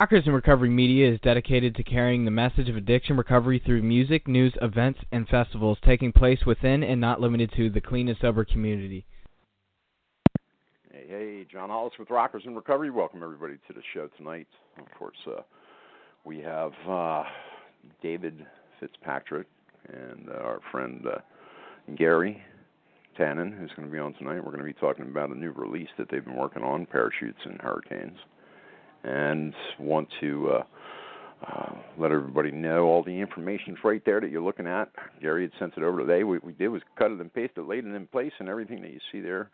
Rockers in Recovery Media is dedicated to carrying the message of addiction recovery through music, news, events, and festivals taking place within and not limited to the clean and sober community. Hey, John Hollis with Rockers in Recovery. Welcome, everybody, to the show tonight. Of course, we have David Fitzpatrick and our friend Gary Tanin, who's going to be on tonight. We're going to be talking about a new release that they've been working on, Parachutes and Hurricanes. And want to let everybody know all the information's right there that you're looking at. Gary had sent it over today. What we did was cut it and paste it, laid it in place, and everything that you see there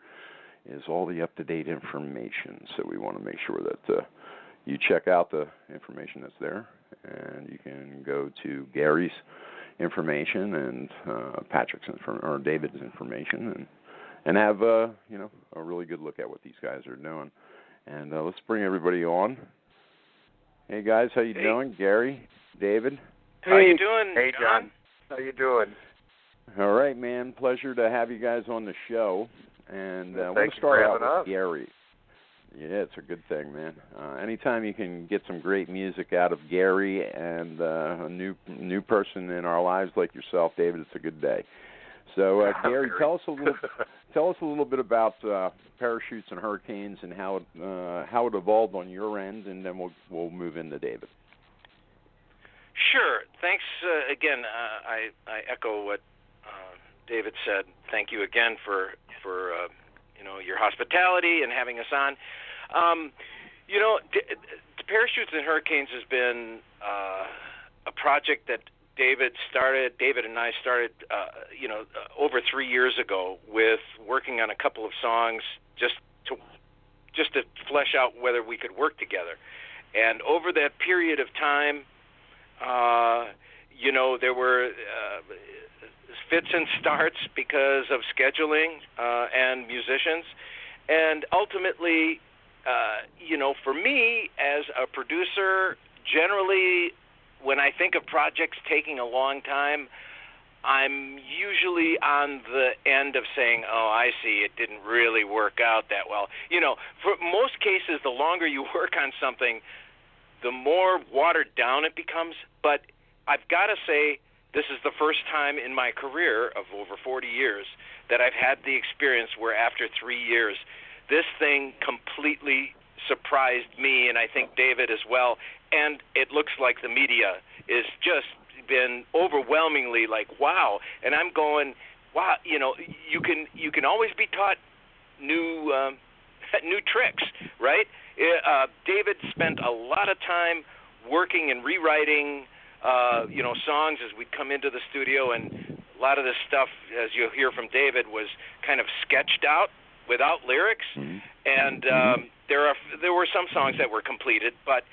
is all the up-to-date information. So we want to make sure that you check out the information that's there, and you can go to Gary's information and Patrick's or David's information, and have a really good look at what these guys are doing. And let's bring everybody on. Hey guys, how you doing? Gary, David. How you doing? Hey John. How you doing? All right, man. Pleasure to have you guys on the show. And Well, we'll start out with us. Gary. Yeah, it's a good thing, man. Anytime you can get some great music out of Gary and a new person in our lives like yourself, David, it's a good day. So, Gary, tell us a little bit about Parachutes and Hurricanes and how it evolved on your end, and then we'll move into David. Sure. Thanks again. I echo what David said. Thank you again for your hospitality and having us on. Parachutes and Hurricanes has been a project that David and I started, over 3 years ago with working on a couple of songs just to flesh out whether we could work together. And over that period of time, there were fits and starts because of scheduling and musicians. And ultimately, for me as a producer, generally, when I think of projects taking a long time, I'm usually on the end of saying, oh, I see, it didn't really work out that well. For most cases, the longer you work on something, the more watered down it becomes. But I've got to say, this is the first time in my career of over 40 years that I've had the experience where after 3 years, this thing completely surprised me, and I think David as well. And it looks like the media is just been overwhelmingly like, wow. And I'm going, wow. You can always be taught new tricks, right? David spent a lot of time working and rewriting, songs as we'd come into the studio, and a lot of this stuff, as you'll hear from David, was kind of sketched out without lyrics. Mm-hmm. And there were some songs that were completed, but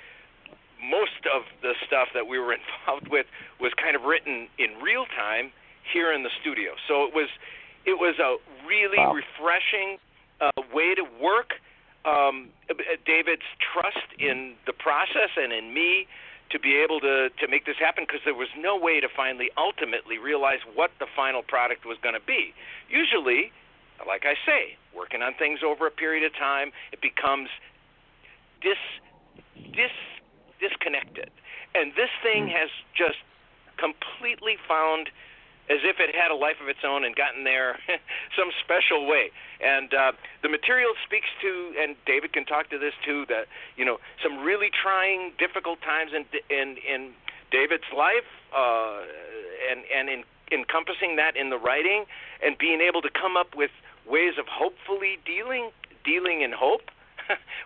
most of the stuff that we were involved with was kind of written in real time here in the studio. So it was a really refreshing way to work. David's trust in the process and in me to be able to make this happen, because there was no way to finally ultimately realize what the final product was going to be. Usually, like I say, working on things over a period of time, it becomes disconnected. And this thing has just completely found, as if it had a life of its own and gotten there some special way. And the material speaks to, and David can talk to this too, that, some really trying, difficult times in David's life, and in encompassing that in the writing, and being able to come up with ways of hopefully dealing in hope,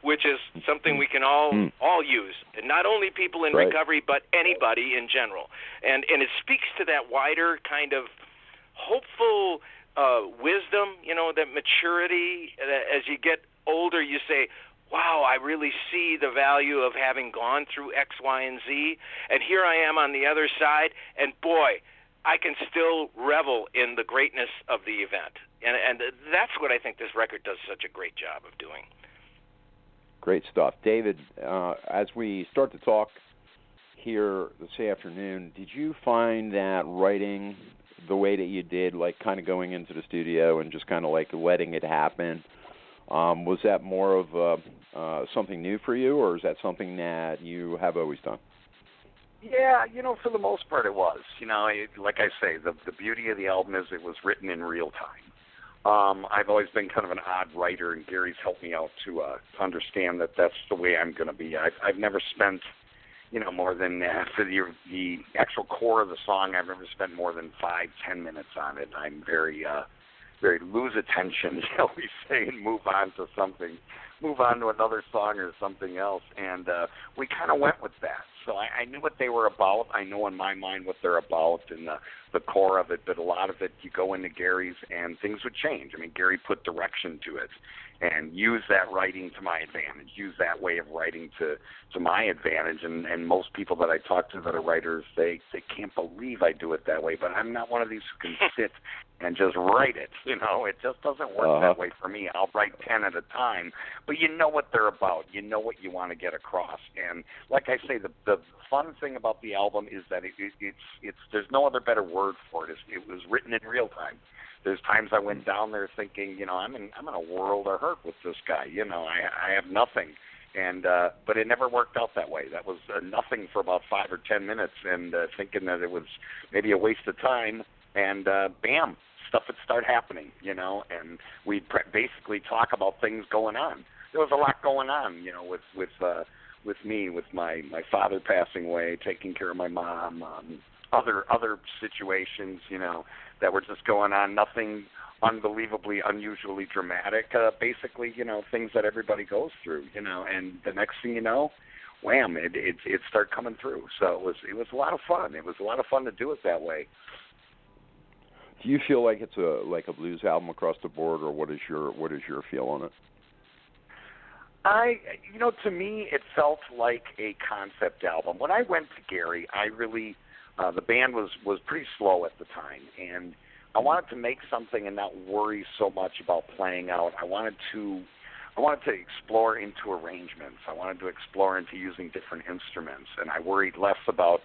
which is something we can all use, and not only people in recovery, but anybody in general. And it speaks to that wider kind of hopeful wisdom, that maturity. As you get older, you say, wow, I really see the value of having gone through X, Y, and Z, and here I am on the other side, and boy, I can still revel in the greatness of the event. And that's what I think this record does such a great job of doing. Great stuff. David, as we start to talk here this afternoon, did you find that writing the way that you did, like kind of going into the studio and just kind of like letting it happen, was that more of something new for you, or is that something that you have always done? Yeah, for the most part it was. Like I say, the beauty of the album is it was written in real time. I've always been kind of an odd writer, and Gary's helped me out to understand that that's the way I'm going to be. I've never spent, more than for the actual core of the song, I've never spent more than 5-10 minutes on it. I'm very lose attention, shall we say, and move on to another song or something else. And we kind of went with that. So I knew what they were about. I know in my mind what they're about and the core of it, but a lot of it, you go into Gary's and things would change. I mean, Gary put direction to it and used that writing to my advantage, used that way of writing to my advantage. And most people that I talk to that are writers, they can't believe I do it that way. But I'm not one of these who can sit and just write it. It just doesn't work that way for me. I'll write 10 at a time, but you know what they're about. You know what you want to get across. And like I say, the fun thing about the album is that it's there's no other better word for it. It was written in real time. There's times I went down there thinking, I'm in a world of hurt with this guy. I have nothing. And but it never worked out that way. That was nothing for about 5 or 10 minutes, and thinking that it was maybe a waste of time. And bam, stuff would start happening, and we'd basically talk about things going on. There was a lot going on, with me, with my father passing away, taking care of my mom, other situations, that were just going on. Nothing unbelievably, unusually dramatic. Basically, things that everybody goes through, and the next thing you know, wham, it started coming through. So it was a lot of fun. It was a lot of fun to do it that way. Do you feel like it's a blues album across the board, or what is your feel on it? To me, it felt like a concept album. When I went to Gary, I really, the band was pretty slow at the time, and I wanted to make something and not worry so much about playing out. I wanted to explore into arrangements. I wanted to explore into using different instruments, and I worried less about,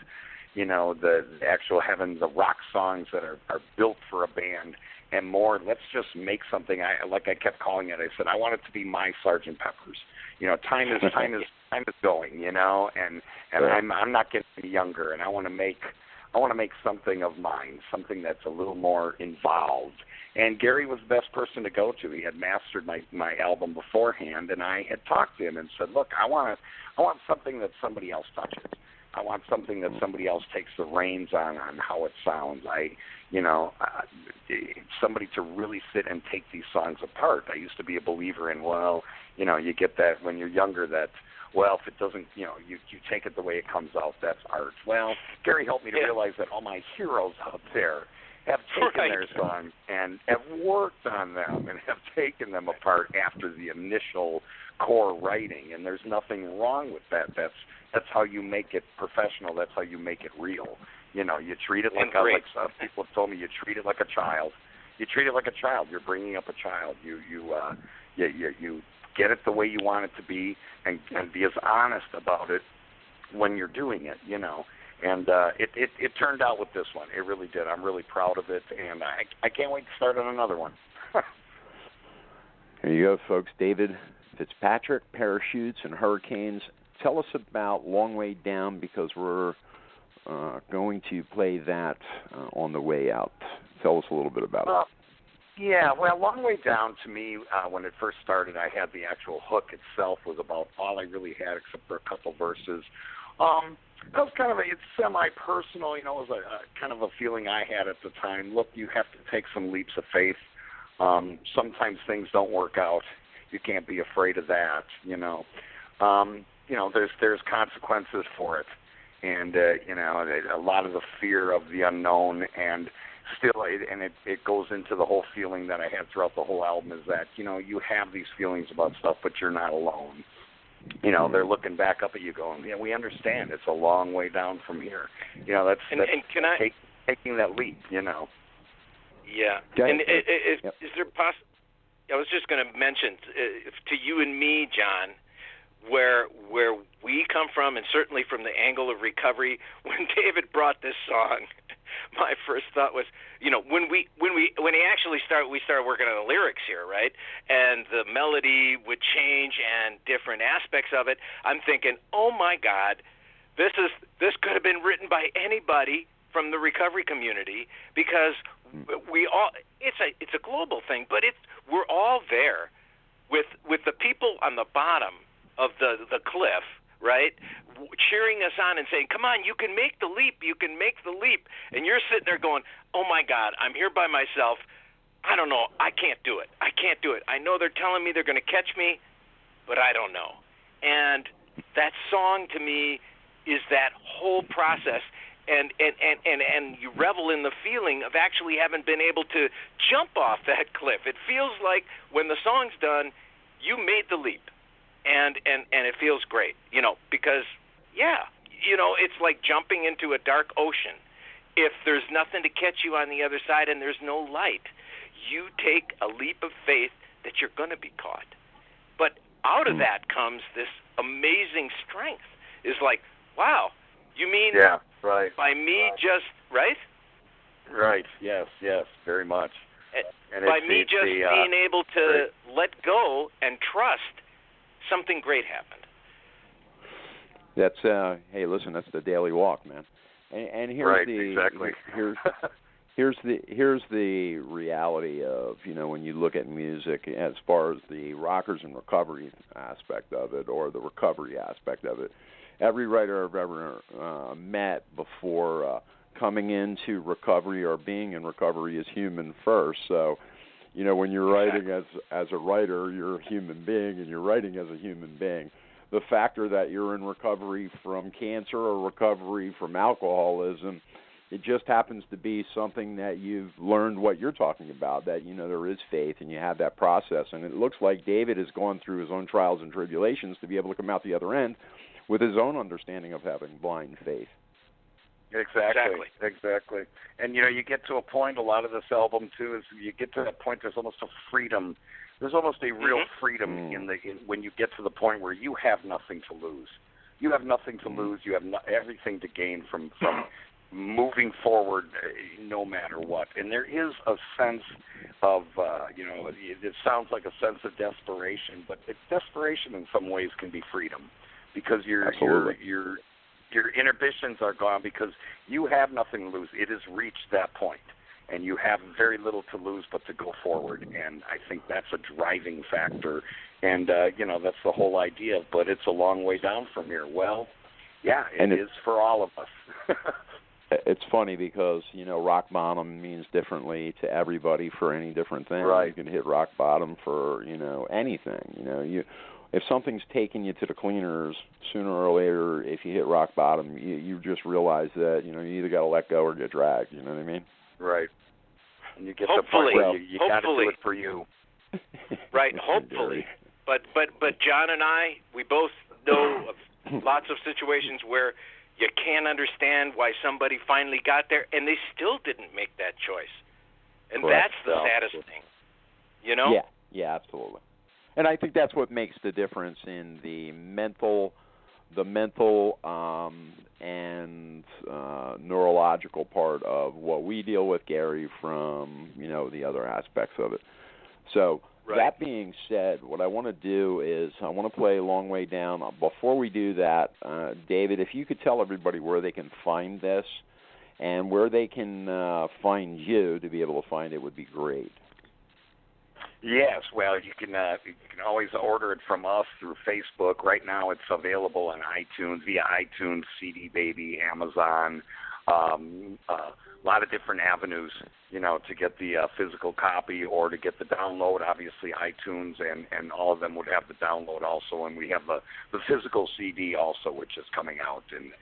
the actual having the rock songs that are built for a band, and more, let's just make something. Like I kept calling it. I said I want it to be my Sgt. Pepper's. Time is going. And I'm not getting any younger, and I want to make something of mine, something that's a little more involved. And Gary was the best person to go to. He had mastered my album beforehand, and I had talked to him and said, look, I want something that somebody else touches. I want something that somebody else takes the reins on how it sounds. Somebody to really sit and take these songs apart. I used to be a believer in, you get that when you're younger that, if it doesn't, you take it the way it comes out, that's art. Well, Gary helped me to realize that all my heroes out there have taken their songs and have worked on them and have taken them apart after the initial core writing, and there's nothing wrong with that. That's how you make it professional. That's how you make it real. You treat it like some people have told me, you treat it like a child. You treat it like a child. You're bringing up a child. You get it the way you want it to be, and be as honest about it when you're doing it. And it turned out with this one. It really did. I'm really proud of it, and I can't wait to start on another one. Here you go, folks. David Fitzpatrick, Parachutes and Hurricanes. Tell us about Long Way Down, because we're going to play that on the way out. Tell us a little bit about it. Yeah, Long Way Down, to me, when it first started, I had the actual hook itself was about all I really had, except for a couple verses. That was it's semi-personal, it was a kind of a feeling I had at the time. Look, you have to take some leaps of faith. Sometimes things don't work out. You can't be afraid of that, there's consequences for it, and a lot of the fear of the unknown, and still, it goes into the whole feeling that I had throughout the whole album is that you have these feelings about stuff, but you're not alone. They're looking back up at you, going, "Yeah, we understand. It's a long way down from here." That's taking that leap. Yeah. And is there I was just going to mention to you and me, John, where we come from, and certainly from the angle of recovery, when David brought this song, my first thought was, when he actually we started working on the lyrics here, right? And the melody would change and different aspects of it. I'm thinking, oh my God, this could have been written by anybody from the recovery community, because it's a global thing, but we're all there with the people on the bottom of the cliff, right, cheering us on and saying, come on, you can make the leap, you can make the leap. And you're sitting there going, oh, my God, I'm here by myself. I don't know. I can't do it. I know they're telling me they're going to catch me, but I don't know. And that song to me is that whole process. And you revel in the feeling of actually having been able to jump off that cliff. It feels like when the song's done, you made the leap. And it feels great, because, it's like jumping into a dark ocean. If there's nothing to catch you on the other side and there's no light, you take a leap of faith that you're going to be caught. But out of that comes this amazing strength. It's like, wow, you mean by me just, right? Right, yes, very much. And by me just being able to let go and trust, something great happened. That's hey, listen, that's the daily walk, man. And here's here's the reality of, when you look at music as far as the rockers and recovery aspect of it, or the recovery aspect of it. Every writer I've ever met before coming into recovery or being in recovery is human first. So, when you're writing as a writer, you're a human being, and you're writing as a human being. The factor that you're in recovery from cancer or recovery from alcoholism, it just happens to be something that you've learned what you're talking about, that, there is faith and you have that process. And it looks like David has gone through his own trials and tribulations to be able to come out the other end with his own understanding of having blind faith. Exactly. And, you get to a point, a lot of this album, too, is you get to that point, there's almost a freedom. There's almost a real freedom when you get to the point where you have nothing to lose. You have nothing to lose. You have everything to gain from moving forward no matter what. And there is a sense of, it sounds like a sense of desperation, but desperation in some ways can be freedom, because your inhibitions are gone, because you have nothing to lose. It has reached that point, and you have very little to lose but to go forward. And I think that's a driving factor. And, that's the whole idea. But it's a long way down from here. Well, yeah, it is for all of us. It's funny because, rock bottom means differently to everybody for any different thing. Right. You can hit rock bottom for, anything. If something's taking you to the cleaners, sooner or later, if you hit rock bottom, you just realize that, you either got to let go or get dragged. You know what I mean? Right. And you get to the point where you got to do it for you. Right, hopefully. But John and I, we both know of lots of situations where you can't understand why somebody finally got there and they still didn't make that choice. And that's the saddest thing. Yeah, absolutely. And I think that's what makes the difference in the mental and neurological part of what we deal with, Gary, from the other aspects of it. So that being said, what I want to do is I want to play a Long Way Down. Before we do that, David, if you could tell everybody where they can find this and where they can find you to be able to find it, would be great. Yes, well, you can always order it from us through Facebook. Right now, it's available on iTunes, via iTunes, CD Baby, Amazon, a lot of different avenues, to get the physical copy or to get the download. Obviously, iTunes and all of them would have the download also, and we have the physical CD also, which is coming out, and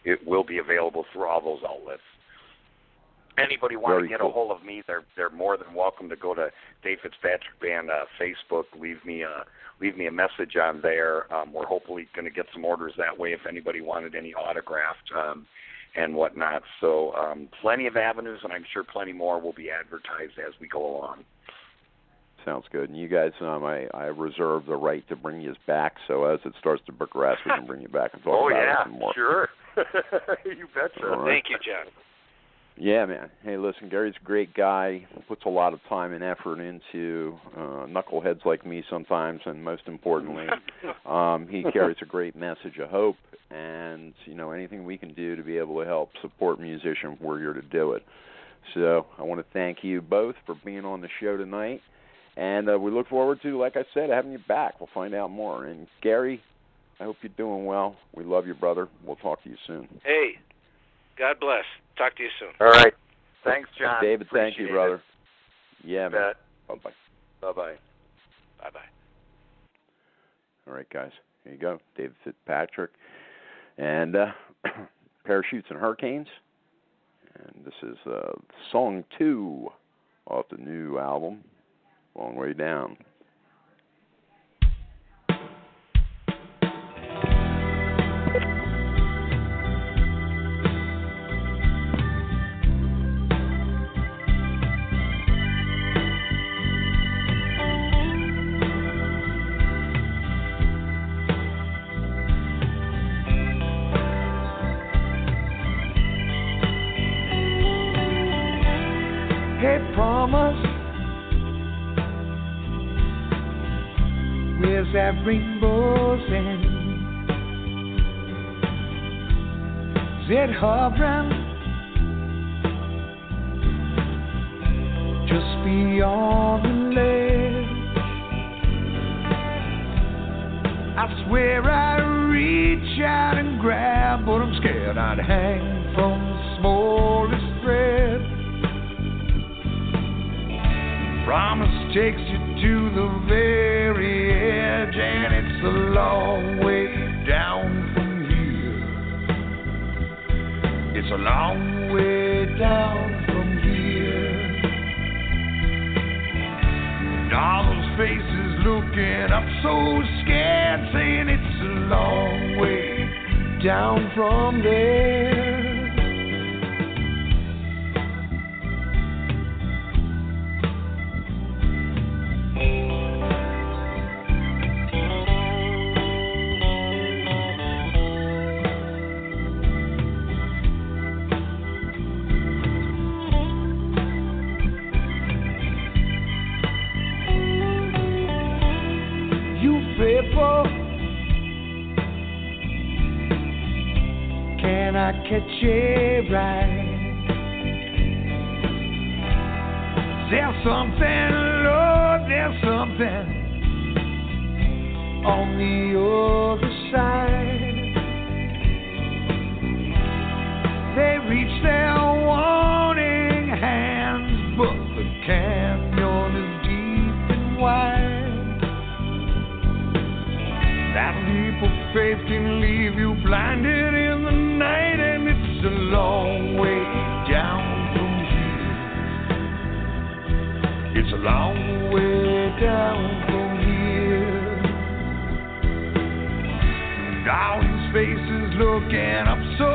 it will be available through all those outlets. Anybody want to get a hold of me, they're more than welcome to go to Dave Fitzpatrick Band Facebook. Leave me a message on there. We're hopefully going to get some orders that way if anybody wanted any autographed and whatnot. So plenty of avenues, and I'm sure plenty more will be advertised as we go along. Sounds good. And you guys, I reserve the right to bring you back, so as it starts to progress, we can bring you back and talk about it some more. Sure. You betcha. Right. Thank you, John. Yeah, man. Hey, listen, Gary's a great guy. Puts a lot of time and effort into knuckleheads like me sometimes, and most importantly, he carries a great message of hope. And, anything we can do to be able to help support musicians, we're here to do it. So I want to thank you both for being on the show tonight. And we look forward to, like I said, having you back. We'll find out more. And, Gary, I hope you're doing well. We love you, brother. We'll talk to you soon. Hey, God bless. Talk to you soon. All right. Thanks, John. David, Appreciate thank you, brother. It. Yeah, man. Bye-bye. Bye-bye. Bye-bye. All right, guys. Here you go. David Fitzpatrick. And Parachutes and Hurricanes. And this is song 2 off the new album, Long Way Down. Where's that rainbow's end? Is it hovering just beyond the ledge? I swear I reach out and grab, but I'm scared I'd hang from the smallest thread. Promise takes you to the very edge, and it's a long way down from here. It's a long way down from here. And all those faces looking up so scared, saying it's a long way down from there. Can I catch a ride? There's something, Lord, there's something on the other side. They reach their warning hands, but the canyon is deep and wide. That leap of faith can leave you blinded in the night, and it's a long way down from here. It's a long way down from here. And all these faces looking up so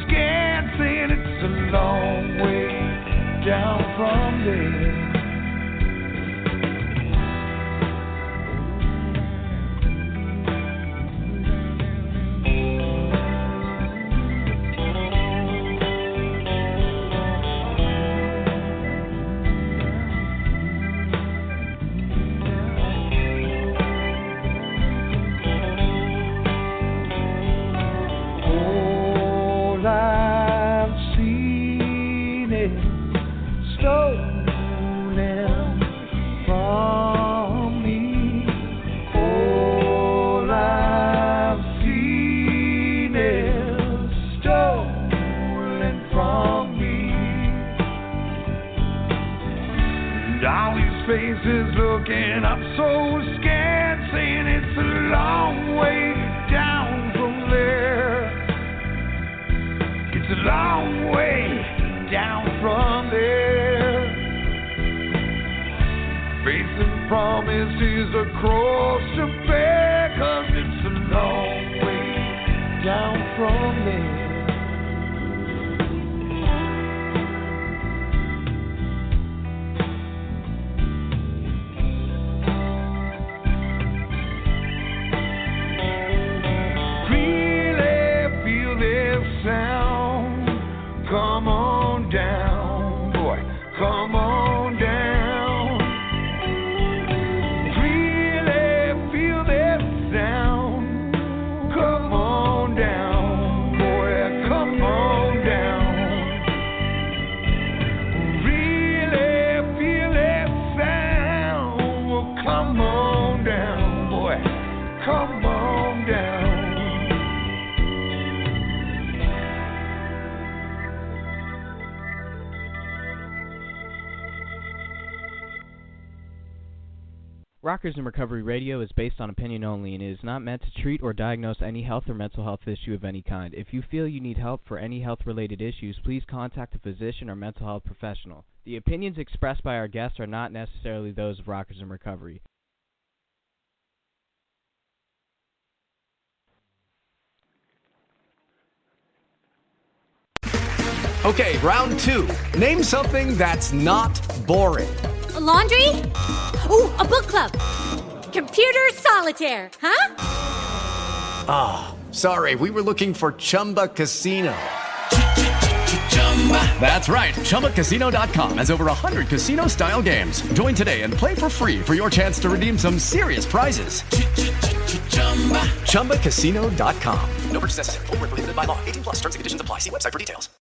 scared, saying it's a long way down from there. Faces looking up so scared, saying it's a long way down from there. It's a long way down from there. Facing promises across the bear, 'cause it's a long way down from there. Come on down. come on down. Really feel that sound. Well, come on down, boy. Come on down. Rockers in Recovery Radio is based on opinion only and is not meant to treat or diagnose any health or mental health issue of any kind. If you feel you need help for any health-related issues, please contact a physician or mental health professional. The opinions expressed by our guests are not necessarily those of Rockers in Recovery. Okay, round two. Name something that's not boring. A laundry? Ooh, a book club. Computer solitaire, huh? Ah, sorry, we were looking for Chumba Casino. That's right, ChumbaCasino.com has over 100 casino-style games. Join today and play for free for your chance to redeem some serious prizes. ChumbaCasino.com. No purchase necessary. Void where prohibited by law. 18+ terms and conditions apply. See website for details.